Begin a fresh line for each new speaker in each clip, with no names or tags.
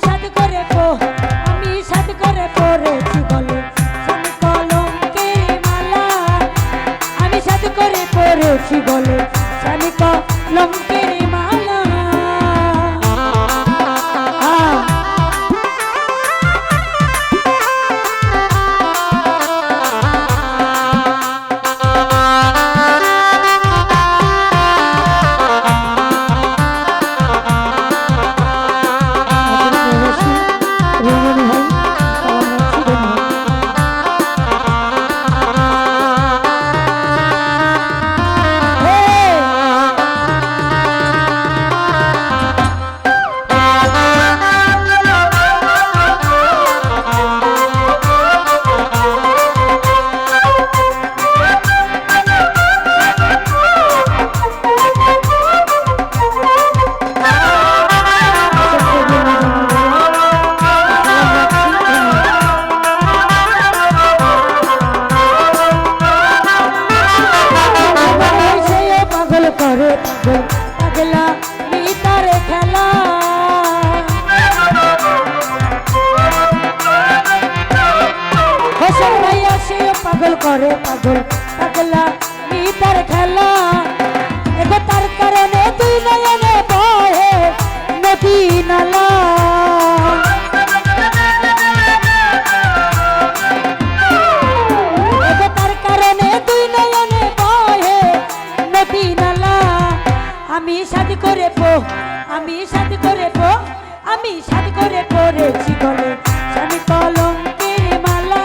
সাথ করে আমি সাথ করে পড়েছি গলে সানি কলঙ্কের মালা আমি সাথ করে পড়েছি গলে সানি কলঙ্কের মালা পাগলা মিতার খেলা হোসেন ভাইয়া সে পাগল করে পাগলা মিতার খেলা এগো তার কারণে তুই নয়নে বহে নদী নালা এগো তার কারণে তুই নয়নে বহে নদী নালা আমি সাথ করে আমি সাথ করে আমি সাথ করে পড়েছি গলে সানি কলঙ্কের মালা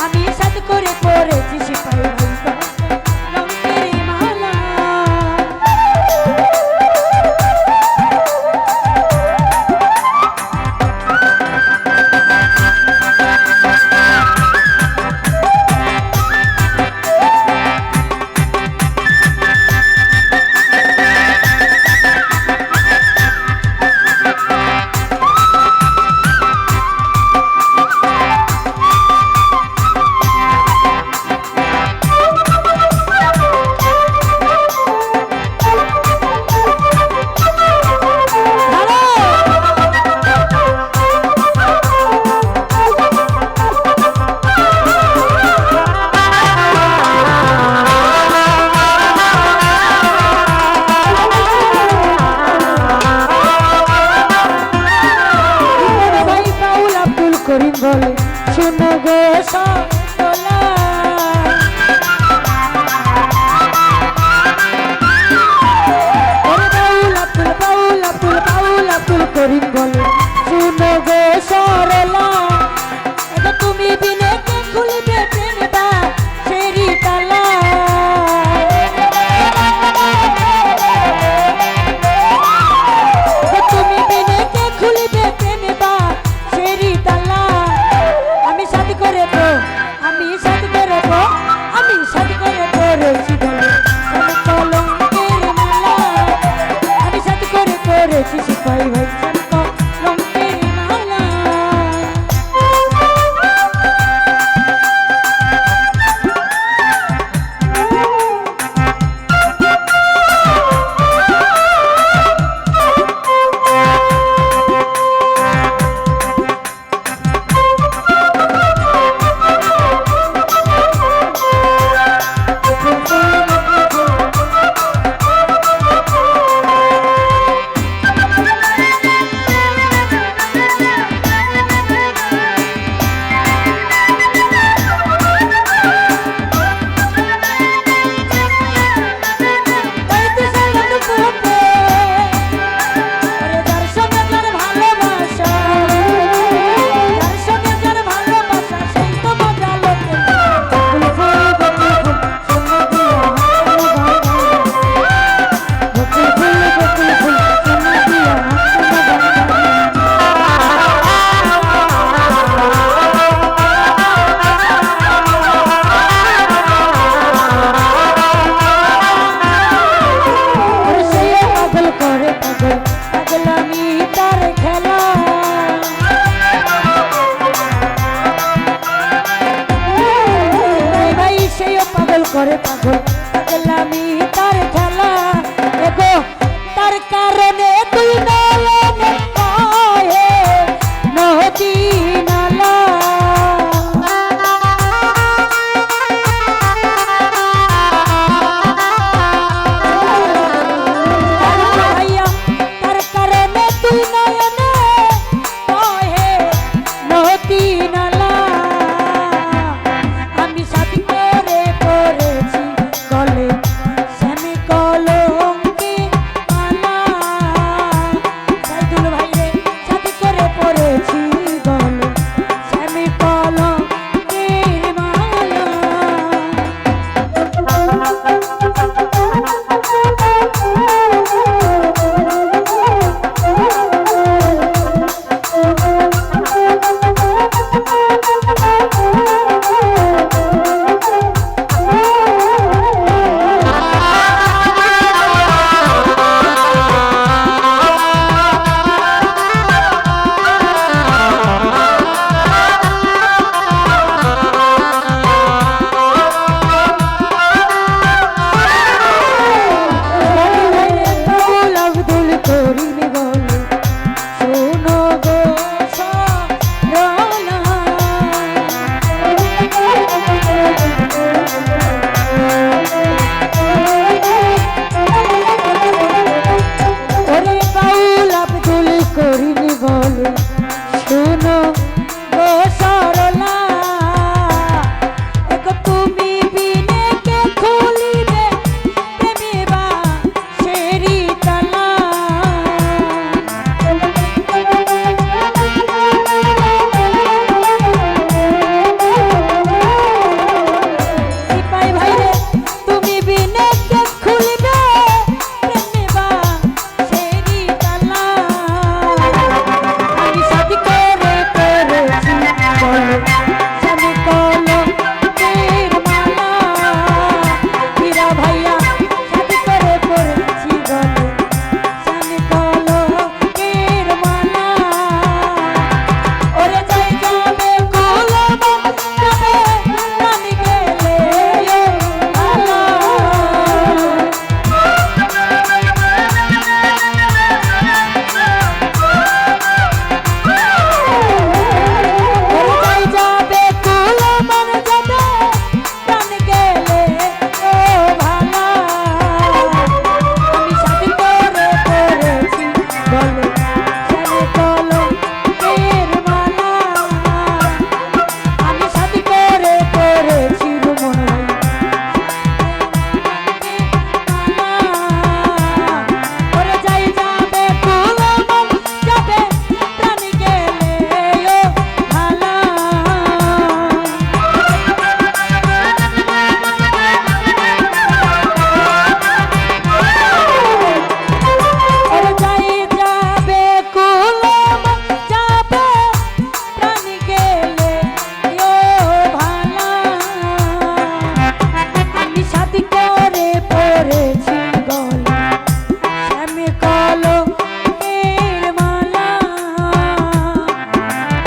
আমি সাথ করে পড়েছি সিপাহী ভাই কলঙ্কের মালা করিম বলে শুনো গো সকলা বাউল আব্দুল করিম বলে শুনো গো সরলা এটা তুমি বিনে কে খুলবে প্রেম বা সেরি তালা তুমি বিনে কে খুলবে প্রেম বা সেরি তালা আমি সাথ করে পড়েছি বলে সানি কলঙ্কের মালা আমি সাথ করে পড়েছি সিপাহী ভাই সানি কলঙ্কের মালা করে পাগল পাগলামি তার খেলা এগো তার কারণে তুই নয়নে পায়ে বলে শুনো গো সরলা এগো তুমি বিনে কে খুলিবে প্রেমে বা সেরি তালা সিপাই ভাইরে তুমি বিনে কে খুলিবে প্রেমে বা সেরি তালা আমি সাথী করে করেছি বলো স্বামী কলঙ্কের মালা হীরা ভাইয়া সাথী করে পড়েছি বলো স্বামী কলঙ্কের মালা ওরে যাই যাবে কুলমন যাবে প্রাণ গেলে ভালা যাই যাবে কুলমন যাবে প্রাণ গেলে ও ভালা আমি সাথী করে করেছি বলে স্বামী কলঙ্কের মালা আমি সাথী করে করেছি রুমন ওরে যাই যাবে কুলমন যাবে প্রাণ গেলে ও ভালা ওরে যাই যাবে কুলমন যাবে প্রাণ গেলে ও ভালা আমি সাথী করে পড়েছি গলা শ্যামে কলঙ্কের মালা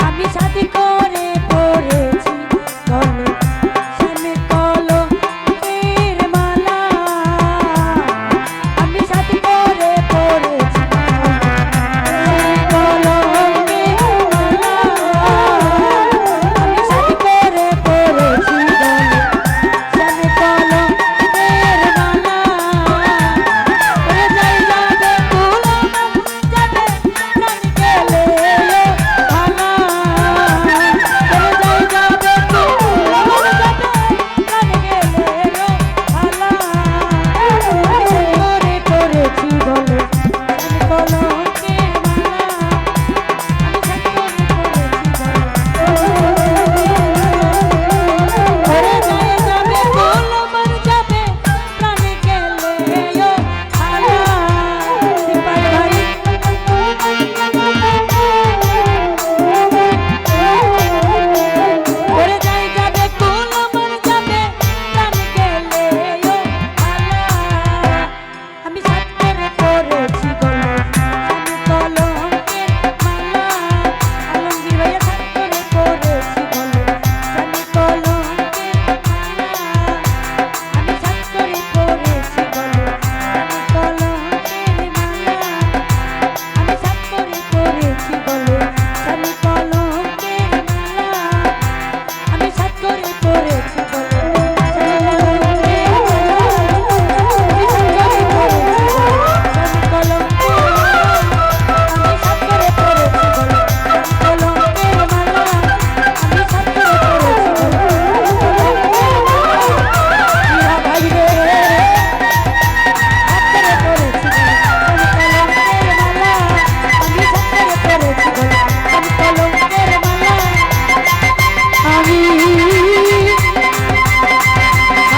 আমি সাথী করে পড়েছি গলা শ্যামে কলঙ্কের মালা আমি সাথী করে পড়েছি শ্যামে কলঙ্কের মালা আমি সাথী করে পড়েছি গলা শ্যামে কলঙ্কের মালা ওরে যাই যাবে কুলমন যাবে প্রাণ গেলে ভালা ওরে যাই যাবে কুলমন যাবে প্রাণ গেলে ভালা আমি করে করেছি বলে আমি কলঙ্কের মালা আমি ওরে যাই যাবে কুলমন যাবে প্রাণ গেলে ভালা সিপাই ভাই ওরে যাই যাবে কুলমন যাবে প্রাণ গেলে ভালা আমি সাথ করে পড়েছি গলা স্বামী কলঙ্কের মালা আলমগীর ভাইয়া সাথ করে পড়েছি গলা স্বামী কলঙ্কের মালা আমি সাথ করে পড়েছি গলা স্বামী কলঙ্কের মালা আমি সাথ করে পড়েছি গলা স্বামী কলঙ্কের মালা আমি সাথ করে পড়েছি গলা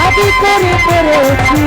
আমি করে পড়েছি